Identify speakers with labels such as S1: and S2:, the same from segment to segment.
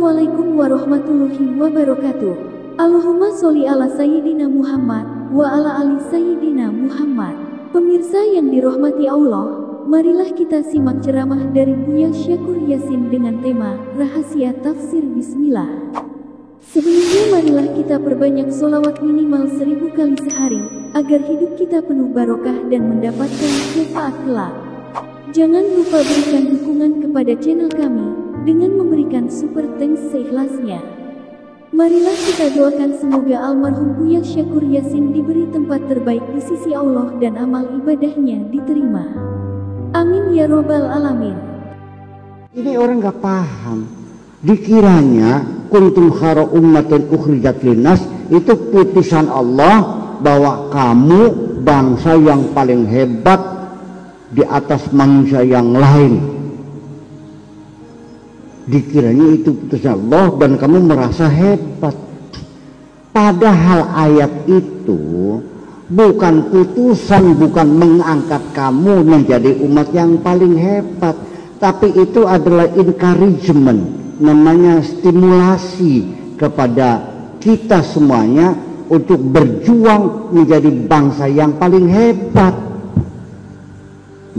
S1: Assalamualaikum warahmatullahi wabarakatuh. Allahumma sholli ala Sayyidina Muhammad wa ala ali Sayyidina Muhammad. Pemirsa yang dirahmati Allah, marilah kita simak ceramah dari Buya Syakur Yasin dengan tema Rahasia Tafsir Bismillah. Sebelumnya marilah kita perbanyak sholawat minimal 1000 kali sehari, agar hidup kita penuh barokah dan mendapatkan syafaat kelak. Jangan lupa berikan dukungan kepada channel kami dengan memberikan super thanks seikhlasnya. Marilah kita doakan semoga almarhum Buya Syakur Yasin diberi tempat terbaik di sisi Allah dan amal ibadahnya diterima. Amin ya robbal alamin.
S2: Ini orang gak paham. Dikiranya kuntum khara ummatin ukhrijat linnas itu putusan Allah bahwa kamu bangsa yang paling hebat di atas manusia yang lain. Dikiranya itu putusan Allah dan kamu merasa hebat. Padahal ayat itu bukan putusan, bukan mengangkat kamu menjadi umat yang paling hebat, tapi itu adalah encouragement, namanya stimulasi kepada kita semuanya untuk berjuang menjadi bangsa yang paling hebat.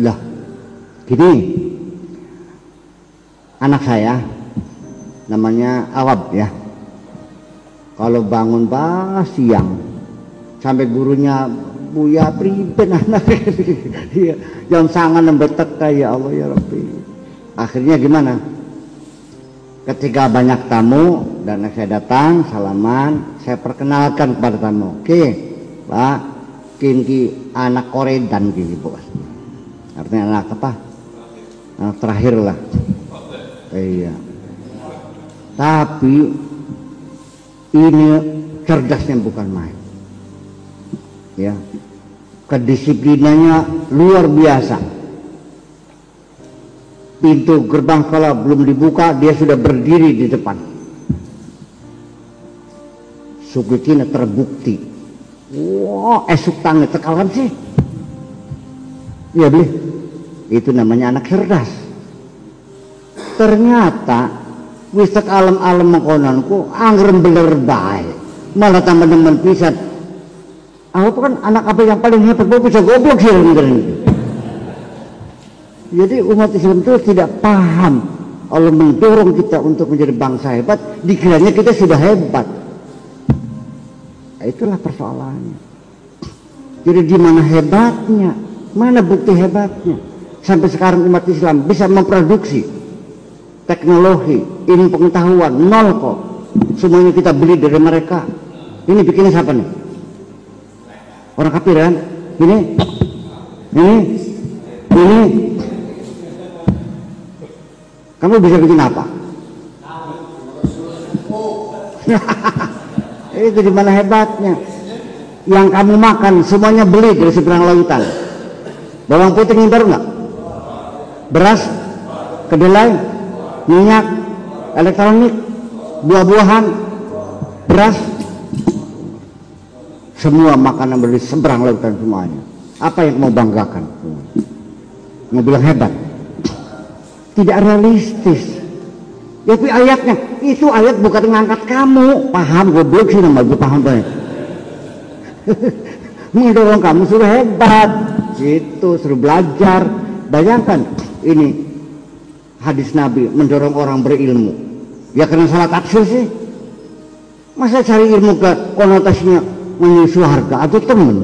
S2: Lah, gini, anak saya namanya Awab ya, kalau bangun pas siang sampai gurunya Buya priben anak jam sangan nembetek ya Allah ya Rabbi. Akhirnya gimana? Ketika banyak tamu dan saya datang salaman, saya perkenalkan kepada tamu. Oke, Pak, kinki anak koredan gitu bos. Artinya anak apa? Anak terakhir lah. Iya. Tapi ini cerdasnya bukan main. Ya. Kedisiplinannya luar biasa. Pintu gerbang sekolah belum dibuka, dia sudah berdiri di depan. Sugikina terbukti. Wah, esuk tangan tekalan sih. Iya beli. Itu namanya anak cerdas. Ternyata wisek alam-alam mengkonanku anggrem beler baik, malah tambah demen pisan. Aku kan anak apa yang paling hebat, gue bisa goblok sih gitu. Jadi umat Islam itu tidak paham. Allah mendorong kita untuk menjadi bangsa hebat, dikiranya kita sudah hebat. Nah, itulah persoalannya. Jadi di mana hebatnya? Mana bukti hebatnya? Sampai sekarang umat Islam bisa memproduksi teknologi, ilmu pengetahuan nol kok. Semuanya kita beli dari mereka. Ini bikinnya siapa nih? Orang kafir kan? Ini. Kamu bisa bikin apa? Itu di mana hebatnya? Yang kamu makan semuanya beli dari seberang lautan. Bawang putih impor nggak? Beras, kedelai, minyak, elektronik, buah-buahan, beras, semua makanan dari seberang lautan semuanya. Apa yang mau banggakan? Mau bilang hebat? Tidak realistis. Ya, tapi ayatnya itu ayat bukan mengangkat kamu. Paham goblok sih nama gue paham banget. Mendorong kamu sudah hebat. Gitu, suruh belajar. Bayangkan ini hadis Nabi mendorong orang berilmu. Ya karena salah tafsir sih. Masa cari ilmu ke konotasinya menuju surga atau temen?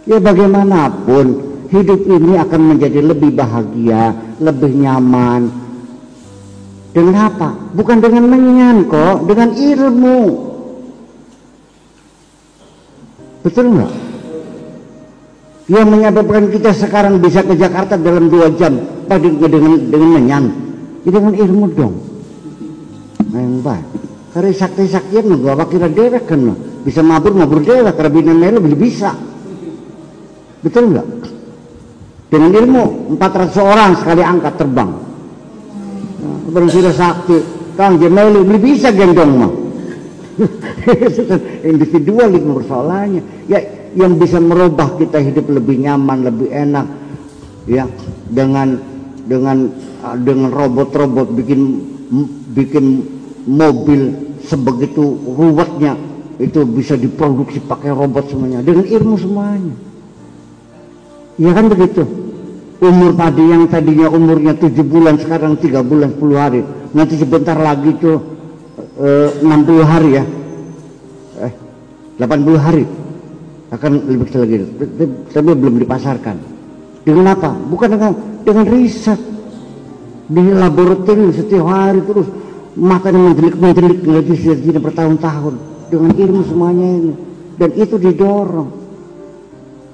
S2: Ya bagaimanapun hidup ini akan menjadi lebih bahagia, lebih nyaman. Dengan apa? Bukan dengan menyan kok, dengan ilmu. Betul nggak? Yang menyebabkan kita sekarang bisa ke Jakarta dalam 2 jam, dengan menyan, ya dengan ilmu dong. Nah yang baik. Karena sakti-saktian nggak wakil dewek kan, bisa mabur dewek, karena melu bisa. Betul nggak? Dengan ilmu 400 orang sekali angkat terbang. Nah, sudah sakti, Kang Jemelu bisa gendong mah. Individual itu persoalannya. Ya, yang bisa merubah kita hidup lebih nyaman, lebih enak, ya dengan dengan robot-robot bikin mobil sebegitu ruwetnya, itu bisa diproduksi pakai robot semuanya dengan ilmu semuanya. Ya kan begitu. Umur padi yang tadinya umurnya 7 bulan sekarang 3 bulan 10 hari, nanti sebentar lagi tuh 60 hari ya, 80 hari akan lebih kecil lagi, tapi belum dipasarkan. Dengan apa? Bukan dengan riset di laboratorium setiap hari terus, matanya mendelik lagi sejak bertahun-tahun dengan ilmu semuanya ini, dan itu didorong.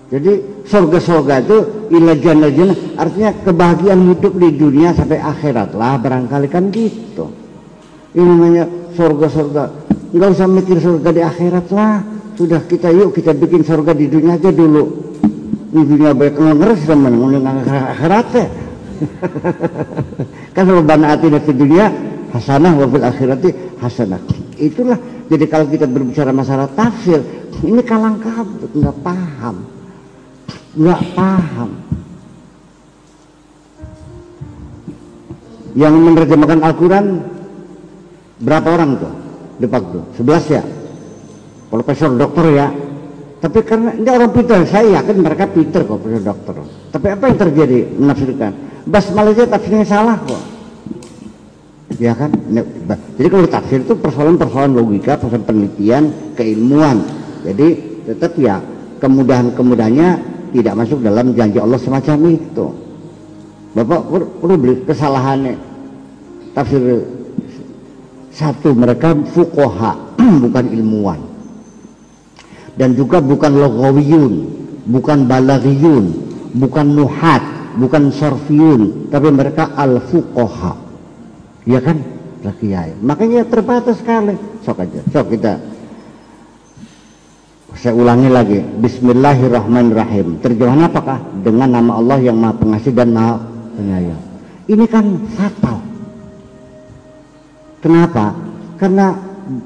S2: Jadi surga-surga itu ila jannah, artinya kebahagiaan hidup di dunia sampai akhirat lah barangkali kan gitu. Ini namanya surga-surga. Nggak usah mikir surga di akhirat lah. Sudah yuk kita bikin surga di dunia aja dulu. Di dunia baik ngeres teman, ngundang akhirat ya. Kan rabbana atina fid dunya hasanah wa fil akhirati hasanah. Itulah. Jadi kalau kita berbicara masalah tafsir, ini kalang kabut, nggak paham. Yang menerjemahkan Al-Quran berapa orang tuh? Depak tuh 11 ya, profesor dokter ya. Tapi karena ini orang pintar, saya yakin mereka pintar kok, profesor dokter. Tapi apa yang terjadi? Menafsirkan basmalah aja tafsirnya salah kok, ya kan? Jadi kalau tafsir itu persoalan logika, persoalan penelitian, keilmuan. Jadi tetap ya kemudahannya tidak masuk dalam janji Allah semacam itu. Bapak perlu beli kesalahannya tafsir satu, mereka fuqaha bukan ilmuwan, dan juga bukan logawiyun, bukan balaghiyun, bukan nuhat, bukan sorfiyun, tapi mereka al-fuqaha, ya kan? Kiai. Makanya terbatas sekali. Sok kita. Saya ulangi lagi, Bismillahirrahmanirrahim. Terjemahan apakah? Dengan nama Allah yang Maha Pengasih dan Maha Penyayang. Ini kan fatal. Kenapa? Karena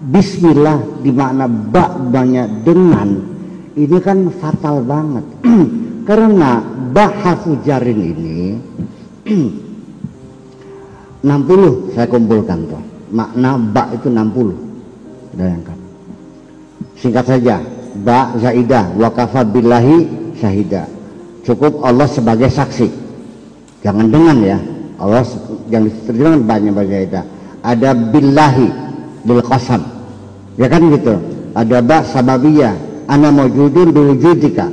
S2: Bismillah dimakna banyak dengan, ini kan fatal banget. Karena harfu jarin ini 60 saya kumpulkan tuh. Makna itu 60. Bayangkan. Singkat saja. Ba zaidah wa kafa billahi syahida. Cukup Allah sebagai saksi. Jangan dengan ya. Allah yang diterjemahkan banyak zaidah. Ada billahi bil qasam. Ya kan gitu. Ada ba sababiyah. Ana mawjudun bi wujudika.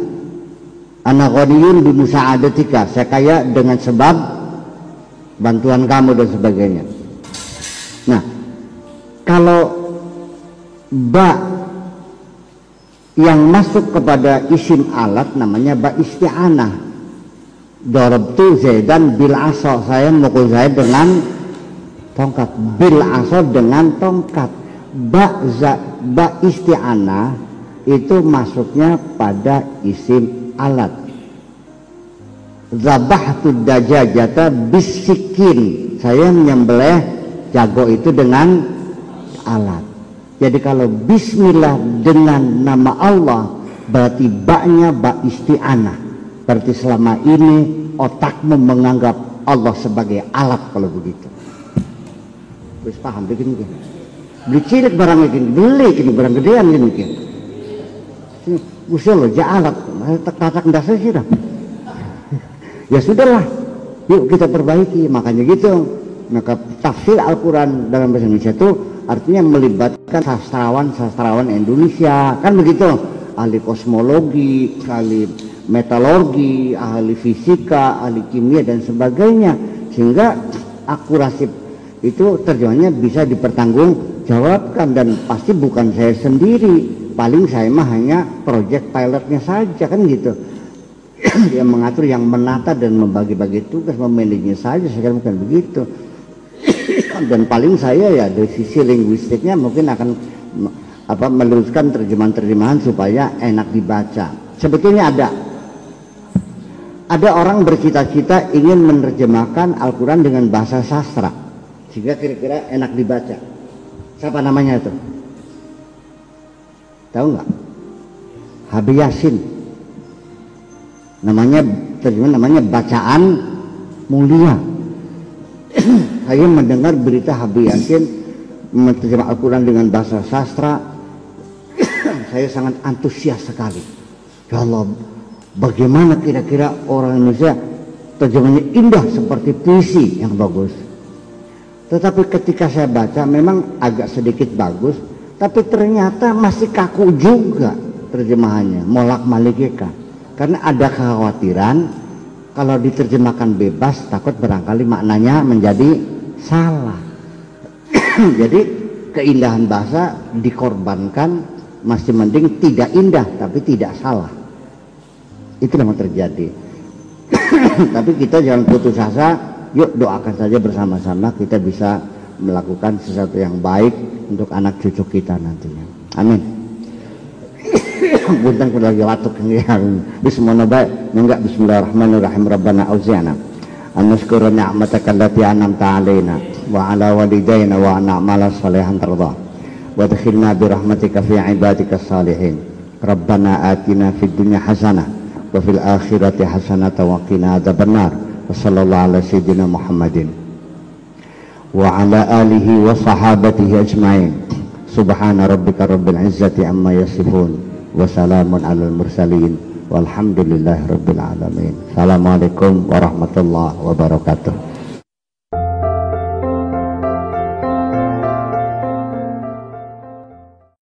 S2: Ana ghaniyun bi musa'adatika. Saya kaya dengan sebab bantuan kamu dan sebagainya. Nah, kalau ba yang masuk kepada isim alat namanya ba isti'anah. Darabtu Zaidan bil asa, saya mukul Zaid dengan tongkat. Bil asa dengan tongkat. Ba isti'anah itu masuknya pada isim alat. Zabahtu dajajata bisikin, saya menyembelih jago itu dengan alat. Jadi kalau bismillah dengan nama Allah, berarti baknya ba isti'anah. Berarti selama ini otakmu menganggap Allah sebagai alat kalau begitu. Wis paham begini kan? Beli cilik barang ini, beli ini barang gedean ini kan. Usul aja alat, tak dasar sih dah. Ya sudahlah, yuk kita perbaiki. Makanya gitu. Maka tafsir Al-Quran dalam bahasa Indonesia itu artinya melibatkan sastrawan Indonesia, kan begitu, ahli kosmologi, ahli metalurgi, ahli fisika, ahli kimia dan sebagainya, sehingga akurasi itu terjemahannya bisa dipertanggungjawabkan. Dan pasti bukan saya sendiri, paling saya mah hanya project pilotnya saja, kan gitu. Yang mengatur, yang menata dan membagi-bagi tugas, memanagenya saja, saya kira bukan begitu. Dan paling saya ya dari sisi linguistiknya mungkin akan meluruskan terjemahan-terjemahan supaya enak dibaca. Sebetulnya ada orang bercita-cita ingin menerjemahkan Al-Quran dengan bahasa sastra sehingga kira-kira enak dibaca. Siapa namanya itu? Tahu nggak? Habib Yasin. Namanya bacaan mulia. saya mendengar berita Habib Yasin menerjemah Al-Quran dengan bahasa sastra. Saya sangat antusias sekali. Ya Allah, bagaimana kira-kira orang Indonesia terjemahnya indah seperti puisi yang bagus. Tetapi ketika saya baca memang agak sedikit bagus, tapi ternyata masih kaku juga terjemahannya, molak-maliknya. Karena ada kekhawatiran kalau diterjemahkan bebas takut barangkali maknanya menjadi salah. Jadi keindahan bahasa dikorbankan, masih mending tidak indah tapi tidak salah. Itu yang terjadi. Tapi kita jangan putus asa, yuk doakan saja bersama-sama kita bisa melakukan sesuatu yang baik untuk anak cucu kita nantinya. Amin. Buntang kudu lagi watuk yang Bismillahirrahmanirrahim. Rabbana auzi'na an nashkura ni'mataka allati an'amta 'alaina wa 'ala walidayna wa an na'mala shalihan tardah wa adkhilna bi rahmatika fi 'ibadika salihin. Rabbana atina fid dunya hasanah wa fil akhirati hasanah wa qina adzabannar. Wa sallallahu ala sayyidina Muhammadin wa ala alihi wa sahabatihi ajma'in. Subhana rabbika rabbil izzati amma yasifun wa salamun alal mursalin walhamdulillahi rabbil alamin. Assalamualaikum warahmatullahi wabarakatuh.